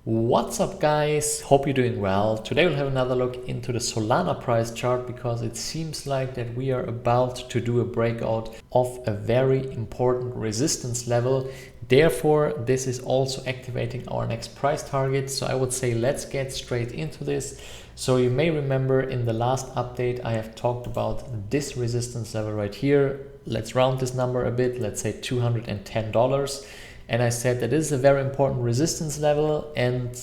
What's up guys, hope you're doing well. Today we'll have another look into the Solana price chart because it seems like that we are about to do a breakout of a very important resistance level. Therefore, this is also activating our next price target. So I would say let's get straight into this. So you may remember in the last update I have talked about this resistance level right here. Let's round this number a bit, let's say $210. And I said that this is a very important resistance level, and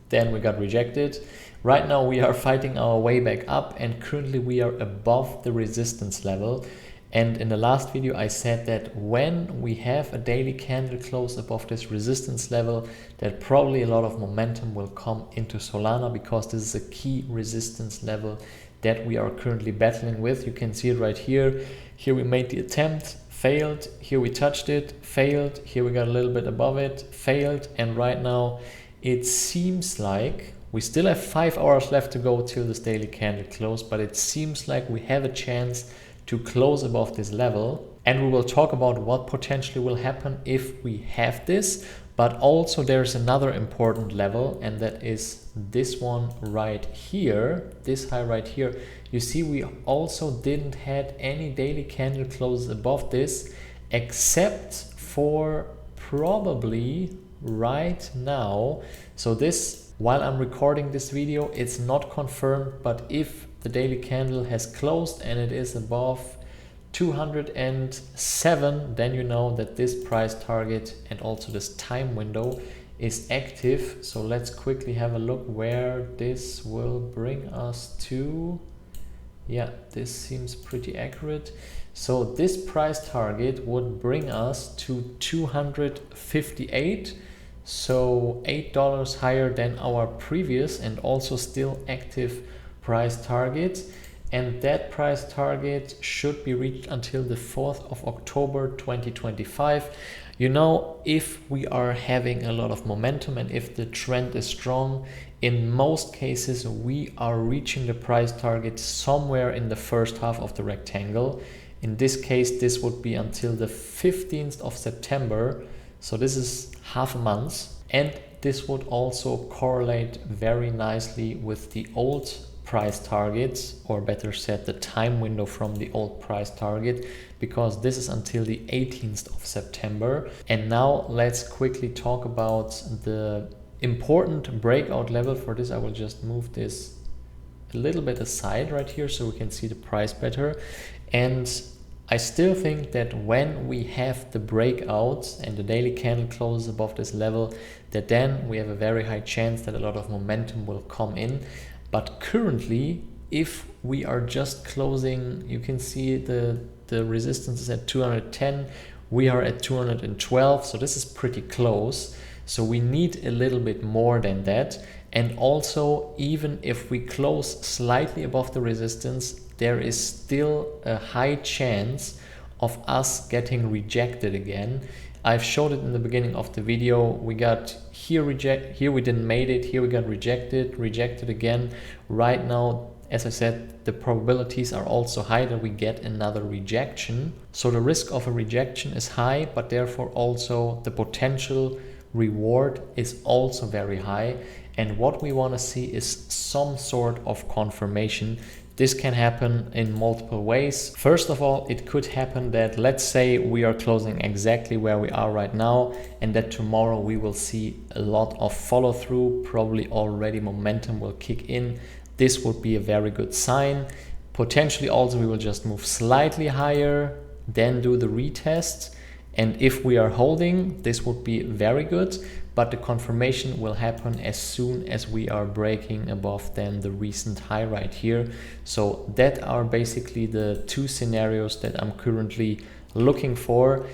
then we got rejected. Right now we are fighting our way back up, and currently we are above the resistance level. And in the last video I said that when we have a daily candle close above this resistance level, that probably a lot of momentum will come into Solana, because this is a key resistance level that we are currently battling with. You can see it right here. Here we made the attempt, failed, here we touched it, failed, here we got a little bit above it, failed, and right now it seems like we still have 5 hours left to go till this daily candle close, but it seems like we have a chance to close above this level. And we will talk about what potentially will happen if we have this, but also there's another important level, and that is this one right here, this high right here. You see, we also didn't had any daily candle closes above this, except for probably right now. So this, while I'm recording this video, it's not confirmed, but if the daily candle has closed and it is above 207, then you know that this price target and also this time window is active. So let's quickly have a look where this will bring us to. Yeah, this seems pretty accurate. So this price target would bring us to 258, so $8 higher than our previous and also still active price target. And that price target should be reached until the 4th of October 2025. You know, if we are having a lot of momentum and if the trend is strong, in most cases we are reaching the price target somewhere in the first half of the rectangle. In this case, this would be until the 15th of September. So this is half a month. And this would also correlate very nicely with the old price targets, or better said, the time window from the old price target, because this is until the 18th of September. And now let's quickly talk about the important breakout level. For this I will just move this a little bit aside right here so we can see the price better. And I still think that when we have the breakouts and the daily candle closes above this level, that then we have a very high chance that a lot of momentum will come in. But currently, if we are just closing, you can see the resistance is at 210, we are at 212, so this is pretty close. So we need a little bit more than that. And also, even if we close slightly above the resistance, there is still a high chance of us getting rejected again. I've showed it in the beginning of the video. We got here here we didn't made it, here we got rejected again. Right now, as I said, the probabilities are also high that we get another rejection. So the risk of a rejection is high, but therefore also the potential reward is also very high. And what we want to see is some sort of confirmation. This can happen in multiple ways. First of all, it could happen that, let's say we are closing exactly where we are right now, and that tomorrow we will see a lot of follow through, probably already momentum will kick in. This would be a very good sign. Potentially also we will just move slightly higher, then do the retest. And if we are holding, this would be very good, but the confirmation will happen as soon as we are breaking above then the recent high right here. So that are basically the two scenarios that I'm currently looking for.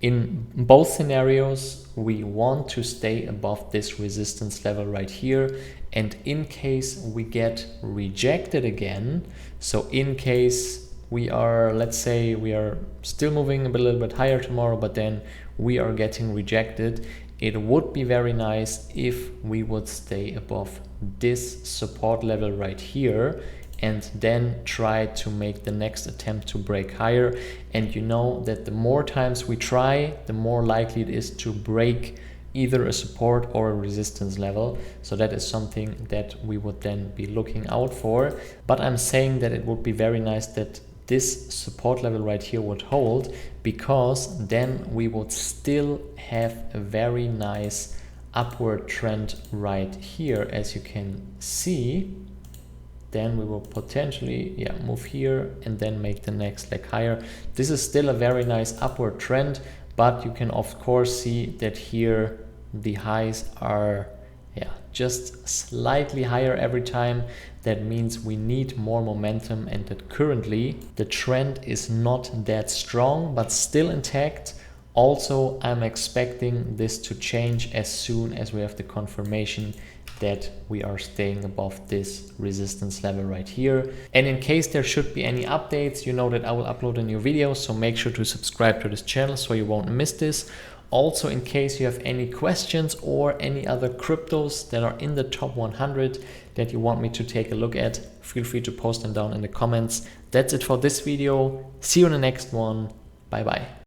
In both scenarios, we want to stay above this resistance level right here. And in case we get rejected again, so in case we are, let's say we are still moving a little bit higher tomorrow, but then we are getting rejected, it would be very nice if we would stay above this support level right here and then try to make the next attempt to break higher. And you know that the more times we try, the more likely it is to break either a support or a resistance level. So that is something that we would then be looking out for. But I'm saying that it would be very nice that this support level right here would hold, because then we would still have a very nice upward trend right here, as you can see. Then we will potentially move here and then make the next leg higher. This is still a very nice upward trend, but you can of course see that here the highs are just slightly higher every time. That means we need more momentum, and that currently the trend is not that strong but still intact. Also, I'm expecting this to change as soon as we have the confirmation that we are staying above this resistance level right here. And in case there should be any updates, you know that I will upload a new video, so make sure to subscribe to this channel so you won't miss this. Also, in case you have any questions or any other cryptos that are in the top 100 that you want me to take a look at, feel free to post them down in the comments. That's it for this video. See you in the next one. Bye bye.